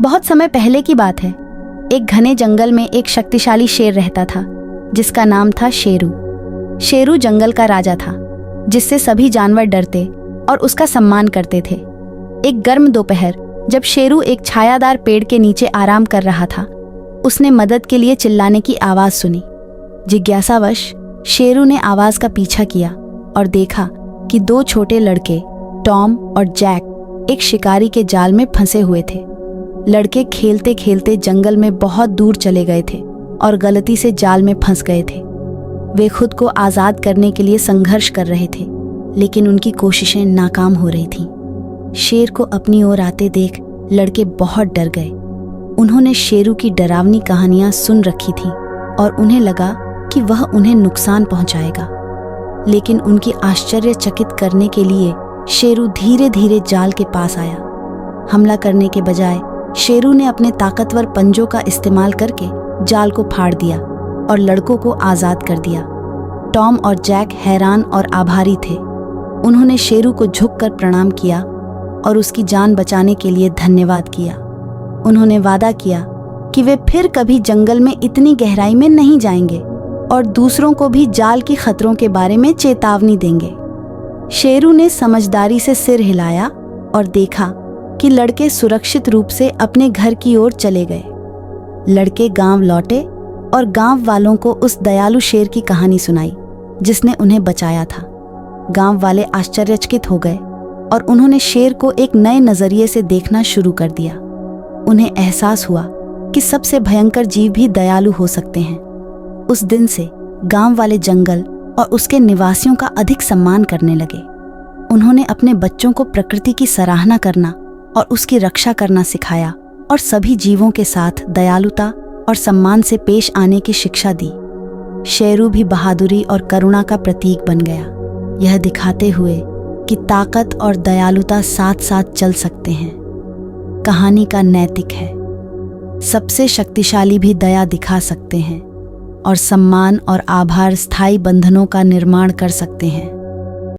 बहुत समय पहले की बात है। एक घने जंगल में एक शक्तिशाली शेर रहता था जिसका नाम था शेरू। शेरू जंगल का राजा था जिससे सभी जानवर डरते और उसका सम्मान करते थे। एक गर्म दोपहर जब शेरू एक छायादार पेड़ के नीचे आराम कर रहा था, उसने मदद के लिए चिल्लाने की आवाज सुनी। जिज्ञासावश शेरू ने आवाज का पीछा किया और देखा कि दो छोटे लड़के टॉम और जैक एक शिकारी के जाल में फंसे हुए थे। लड़के खेलते खेलते जंगल में बहुत दूर चले गए थे और गलती से जाल में फंस गए थे। वे खुद को आज़ाद करने के लिए संघर्ष कर रहे थे, लेकिन उनकी कोशिशें नाकाम हो रही थीं। शेर को अपनी ओर आते देख लड़के बहुत डर गए। उन्होंने शेरू की डरावनी कहानियां सुन रखी थीं और उन्हें लगा कि वह उन्हें नुकसान पहुंचाएगा। लेकिन उनकी आश्चर्यचकित करने के लिए शेरू धीरे धीरे जाल के पास आया। हमला करने के बजाय शेरू ने अपने ताकतवर पंजों का इस्तेमाल करके जाल को फाड़ दिया और लड़कों को आज़ाद कर दिया। टॉम और जैक हैरान और आभारी थे। उन्होंने शेरू को झुककर प्रणाम किया और उसकी जान बचाने के लिए धन्यवाद किया। उन्होंने वादा किया कि वे फिर कभी जंगल में इतनी गहराई में नहीं जाएंगे और दूसरों को भी जाल की खतरों के बारे में चेतावनी देंगे। शेरू ने समझदारी से सिर हिलाया और देखा कि लड़के सुरक्षित रूप से अपने घर की ओर चले गए। लड़के गांव लौटे और गांव वालों को उस दयालु शेर की कहानी सुनाई जिसने उन्हें बचाया था। गांव वाले आश्चर्यचकित हो गए और उन्होंने शेर को एक नए नजरिए से देखना शुरू कर दिया। उन्हें एहसास हुआ कि सबसे भयंकर जीव भी दयालु हो सकते हैं। उस दिन से गांव वाले जंगल और उसके निवासियों का अधिक सम्मान करने लगे। उन्होंने अपने बच्चों को प्रकृति की सराहना करना और उसकी रक्षा करना सिखाया और सभी जीवों के साथ दयालुता और सम्मान से पेश आने की शिक्षा दी। शेरू भी बहादुरी और करुणा का प्रतीक बन गया, यह दिखाते हुए कि ताकत और दयालुता साथ साथ चल सकते हैं। कहानी का नैतिक है, सबसे शक्तिशाली भी दया दिखा सकते हैं और सम्मान और आभार स्थायी बंधनों का निर्माण कर सकते हैं।